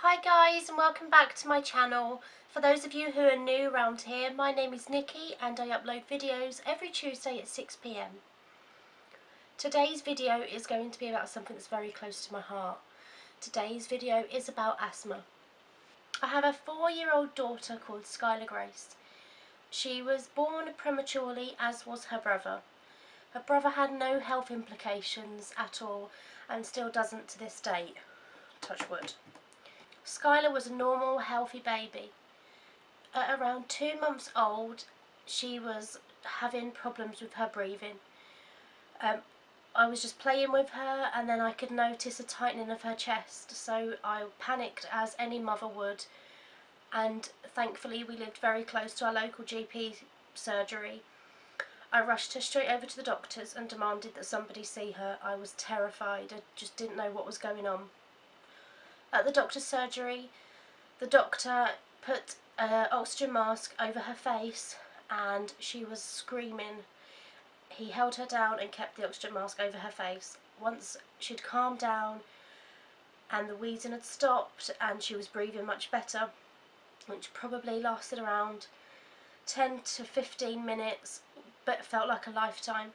Hi guys, and welcome back to my channel. For those of you who are new around here, my name is Nikki and I upload videos every Tuesday at 6 p.m. Today's video is going to be about something that's very close to my heart. Today's video is about asthma. I have a 4-year-old daughter called Skylar Grace. She was born prematurely, as was her brother. Her brother had no health implications at all and still doesn't to this date. Touch wood. Skylar was a normal, healthy baby. At around 2 months old, she was having problems with her breathing. I was just playing with her and then I could notice a tightening of her chest, so I panicked as any mother would, and thankfully we lived very close to our local GP surgery. I rushed her straight over to the doctors and demanded that somebody see her. I was terrified, I just didn't know what was going on. At the doctor's surgery, the doctor put an oxygen mask over her face and she was screaming. He held her down and kept the oxygen mask over her face. Once she'd calmed down and the wheezing had stopped and she was breathing much better, which probably lasted around 10 to 15 minutes but felt like a lifetime.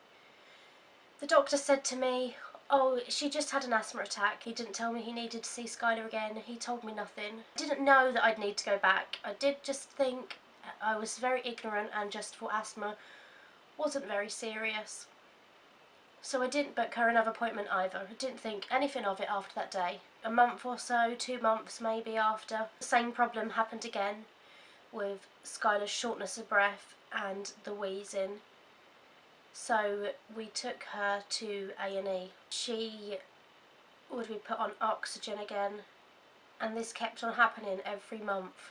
The doctor said to me, "Oh, she just had an asthma attack. He didn't tell me he needed to see Skylar again. He told me nothing." I didn't know that I'd need to go back. I did just think I was very ignorant and just thought asthma wasn't very serious. So I didn't book her another appointment either. I didn't think anything of it after that day. A month or so, 2 months maybe after, the same problem happened again with Skylar's shortness of breath and the wheezing. So we took her to A&E. She would be put on oxygen again, and this kept on happening every month.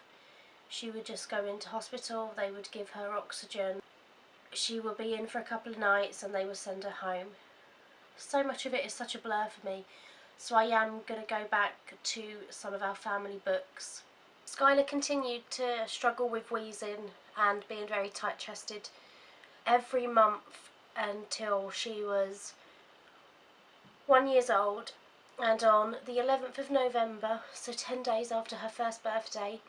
She would just go into hospital, they would give her oxygen. She would be in for a couple of nights and they would send her home. So much of it is such a blur for me, so I am going to go back to some of our family books. Skylar continued to struggle with wheezing and being very tight-chested every month until she was 1 year old, and on the 11th of November, so 10 days after her first birthday,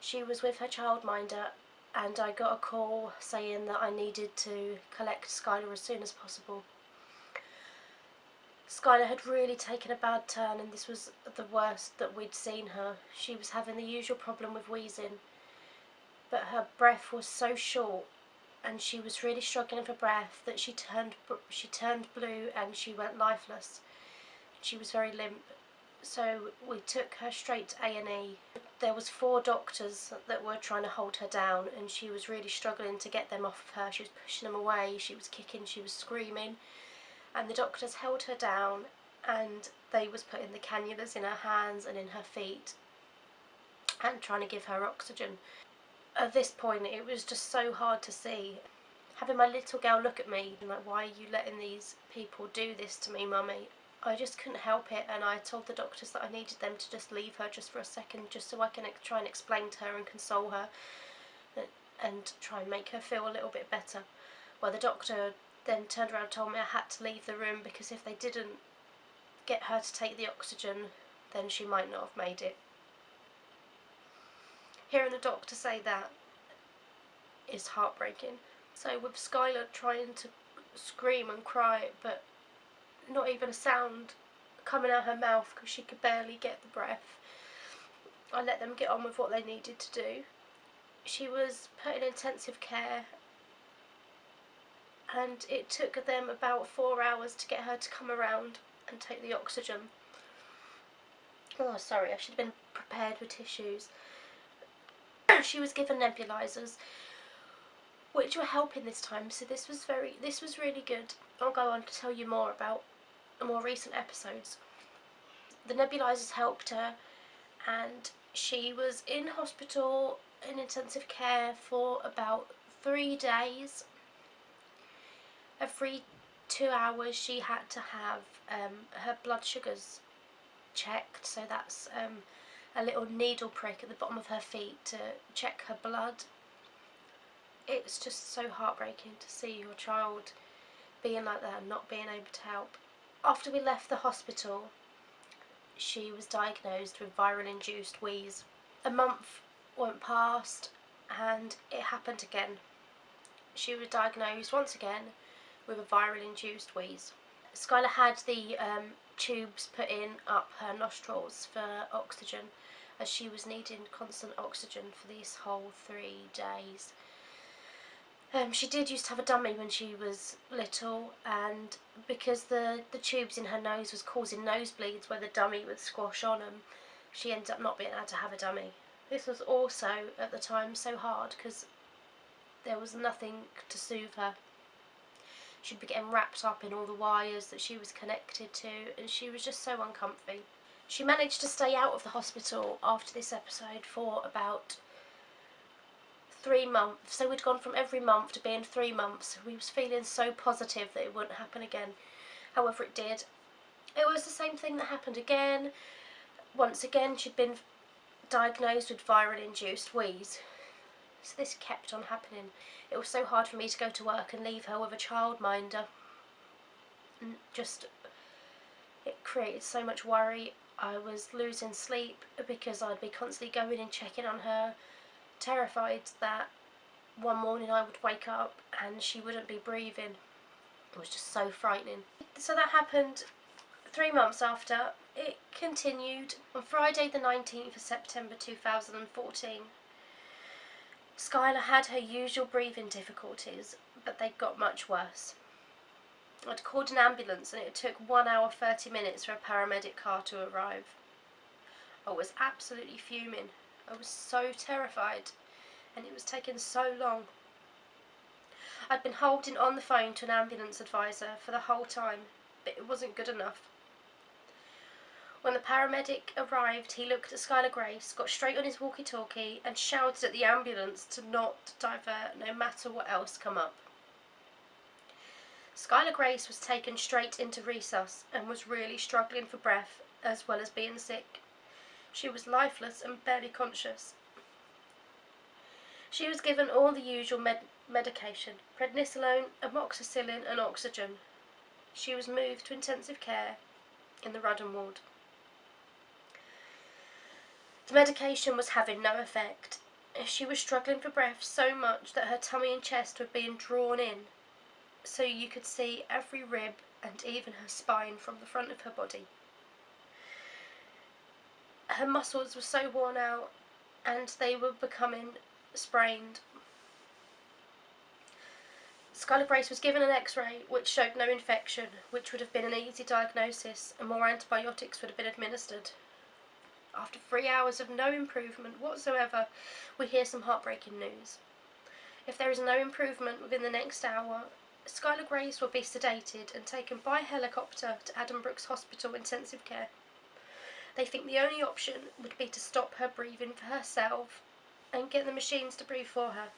she was with her childminder and I got a call saying that I needed to collect Skylar as soon as possible. Skylar had really taken a bad turn and this was the worst that we'd seen her. She was having the usual problem with wheezing, but her breath was so short and she was really struggling for breath that she turned blue and she went lifeless. She was very limp, so we took her straight to A&E. There was 4 doctors that were trying to hold her down and she was really struggling to get them off of her. She was pushing them away, she was kicking, she was screaming, and the doctors held her down and they was putting the cannulas in her hands and in her feet and trying to give her oxygen. At this point it was just so hard to see. Having my little girl look at me and like, "Why are you letting these people do this to me, mummy?" I just couldn't help it, and I told the doctors that I needed them to just leave her just for a second, just so I can try and explain to her and console her and try and make her feel a little bit better. Well, the doctor then turned around and told me I had to leave the room because if they didn't get her to take the oxygen then she might not have made it. Hearing the doctor say that is heartbreaking. So with Skylar trying to scream and cry but not even a sound coming out her mouth because she could barely get the breath, I let them get on with what they needed to do. She was put in intensive care and it took them about 4 hours to get her to come around and take the oxygen. Oh, sorry, I should have been prepared with tissues. She was given nebulizers, which were helping this time, so this was really good. I'll go on to tell you more about the more recent episodes. The nebulizers helped her and she was in hospital in intensive care for about 3 days. Every 2 hours she had to have her blood sugars checked, so that's a little needle prick at the bottom of her feet to check her blood. It's just so heartbreaking to see your child being like that and not being able to help. After we left the hospital, she was diagnosed with viral-induced wheeze. A month went past and it happened again. She was diagnosed once again with a viral-induced wheeze. Skylar had the tubes put in up her nostrils for oxygen, as she was needing constant oxygen for these whole 3 days. She did used to have a dummy when she was little, and because the tubes in her nose was causing nosebleeds where the dummy would squash on them, she ended up not being able to have a dummy. This was also, at the time, so hard because there was nothing to soothe her. She'd be getting wrapped up in all the wires that she was connected to, and she was just so uncomfy. She managed to stay out of the hospital after this episode for about 3 months. So we'd gone from every month to being 3 months. We was feeling so positive that it wouldn't happen again. However, it did. It was the same thing that happened again. Once again, she'd been diagnosed with viral-induced wheeze. So this kept on happening. It was so hard for me to go to work and leave her with a childminder. And just, it created so much worry. I was losing sleep because I'd be constantly going and checking on her, terrified that one morning I would wake up and she wouldn't be breathing. It was just so frightening. So that happened 3 months after. It continued on Friday the 19th of September 2014. Skylar had her usual breathing difficulties, but they got much worse. I'd called an ambulance and it took 1 hour 30 minutes for a paramedic car to arrive. I was absolutely fuming. I was so terrified, and it was taking so long. I'd been holding on the phone to an ambulance advisor for the whole time, but it wasn't good enough. When the paramedic arrived, he looked at Skylar Grace, got straight on his walkie-talkie and shouted at the ambulance to not divert no matter what else come up. Skylar Grace was taken straight into resus and was really struggling for breath as well as being sick. She was lifeless and barely conscious. She was given all the usual medication, prednisolone, amoxicillin and oxygen. She was moved to intensive care in the Rudden ward. The medication was having no effect. She was struggling for breath so much that her tummy and chest were being drawn in, so you could see every rib and even her spine from the front of her body. Her muscles were so worn out and they were becoming sprained. Skylar Grace was given an x-ray which showed no infection, which would have been an easy diagnosis, and more antibiotics would have been administered. After 3 hours of no improvement whatsoever, we hear some heartbreaking news. If there is no improvement within the next hour, Skylar Grace will be sedated and taken by helicopter to Addenbrooke's Hospital Intensive Care. They think the only option would be to stop her breathing for herself and get the machines to breathe for her,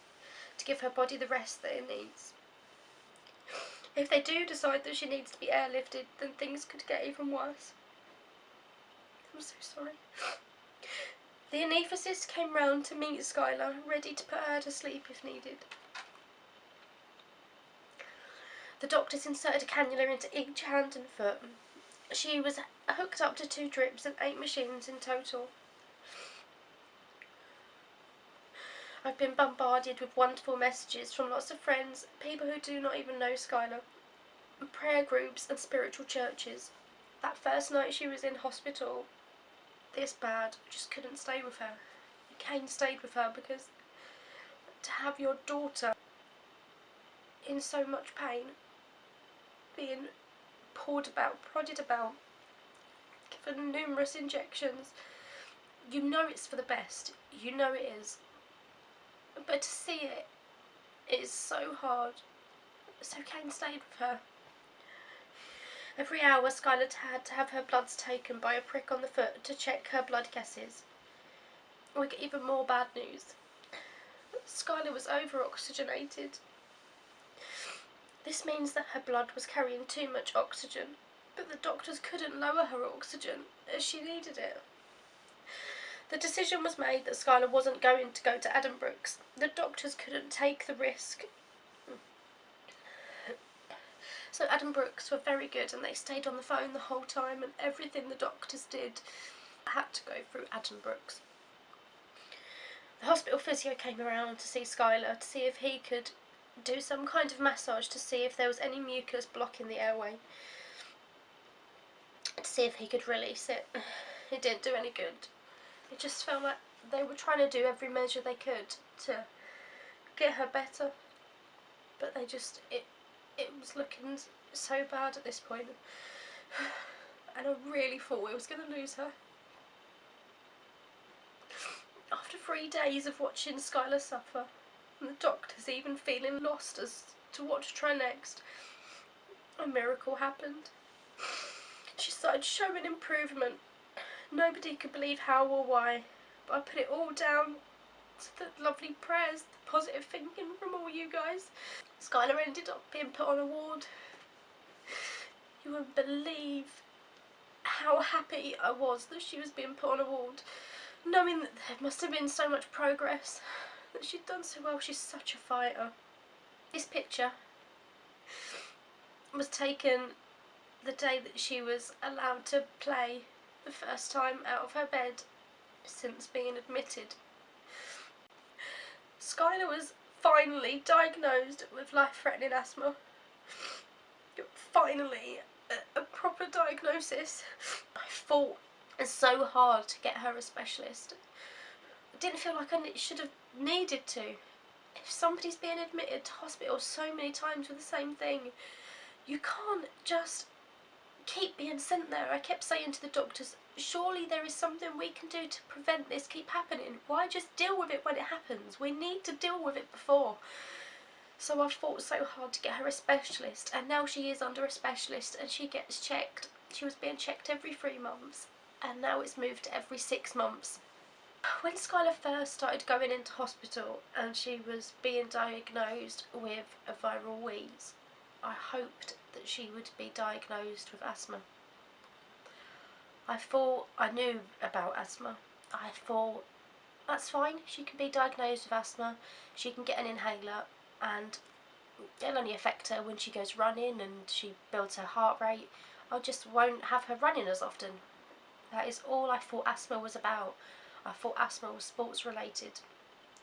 to give her body the rest that it needs. If they do decide that she needs to be airlifted, then things could get even worse. I'm so sorry. The anaesthetist came round to meet Skylar, ready to put her to sleep if needed. The doctors inserted a cannula into each hand and foot. She was hooked up to 2 drips and 8 machines in total. I've been bombarded with wonderful messages from lots of friends, people who do not even know Skylar, prayer groups and spiritual churches. That first night she was in hospital, this bad, just couldn't stay with her. Kane stayed with her because to have your daughter in so much pain, being poured about, prodded about, given numerous injections, you know it's for the best, you know it is. But to see it is so hard. So Kane stayed with her. Every hour Skylar had to have her bloods taken by a prick on the foot to check her blood gases. We get even more bad news. Skylar was over-oxygenated. This means that her blood was carrying too much oxygen, but the doctors couldn't lower her oxygen as she needed it. The decision was made that Skylar wasn't going to go to Addenbrooke's. The doctors couldn't take the risk. So Adam Brooks were very good, and they stayed on the phone the whole time, and everything the doctors did had to go through Adam Brooks. The hospital physio came around to see Skylar, to see if he could do some kind of massage to see if there was any mucus blocking the airway, to see if he could release it. It didn't do any good. It just felt like they were trying to do every measure they could to get her better, but they just, it was looking so bad at this point, and I really thought we was going to lose her. After 3 days of watching Skylar suffer, and the doctors even feeling lost as to what to try next, a miracle happened. She started showing improvement. Nobody could believe how or why, but I put it all down to the lovely prayers, the positive thinking from all you guys. Skylar ended up being put on a ward. You wouldn't believe how happy I was that she was being put on a ward, knowing that there must have been so much progress, that she'd done so well. She's such a fighter. This picture was taken the day that she was allowed to play the first time out of her bed since being admitted. Skylar was finally diagnosed with life-threatening asthma. Finally, a proper diagnosis. I fought so hard to get her a specialist. I didn't feel like I should have needed to. If somebody's being admitted to hospital so many times with the same thing, you can't just keep being sent there. I kept saying to the doctors, surely there is something we can do to prevent this keep happening. Why just deal with it when it happens? We need to deal with it before. So I fought so hard to get her a specialist, and now she is under a specialist and she gets checked. She was being checked every 3 months, and now it's moved to every 6 months. When Skylar first started going into hospital and she was being diagnosed with a viral wheeze, I hoped that she would be diagnosed with asthma. I thought I knew about asthma. I thought, that's fine, she can be diagnosed with asthma, she can get an inhaler, and it'll only affect her when she goes running and she builds her heart rate. I just won't have her running as often. That is all I thought asthma was about. I thought asthma was sports related.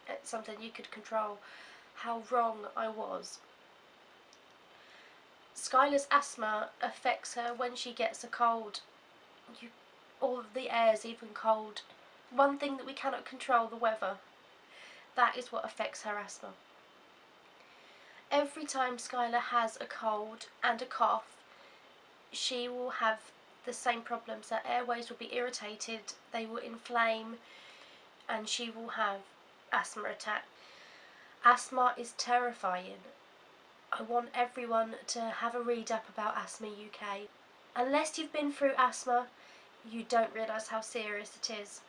It's something you could control. How wrong I was. Skylar's asthma affects her when she gets a cold. All of the air's even cold. One thing that we cannot control, the weather. That is what affects her asthma. Every time Skylar has a cold and a cough, she will have the same problems. Her airways will be irritated, they will inflame, and she will have asthma attack. Asthma is terrifying. I want everyone to have a read up about Asthma UK. Unless you've been through asthma, you don't realise how serious it is.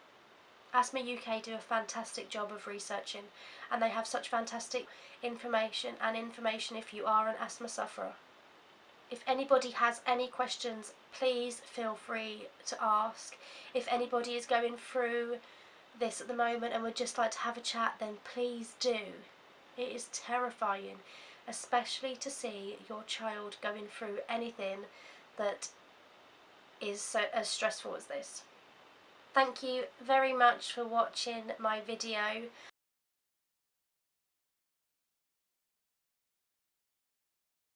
Asthma UK do a fantastic job of researching, and they have such fantastic information if you are an asthma sufferer. If anybody has any questions, please feel free to ask. If anybody is going through this at the moment and would just like to have a chat, then please do. It is terrifying, especially to see your child going through anything that is so as stressful as this. Thank you very much for watching my video.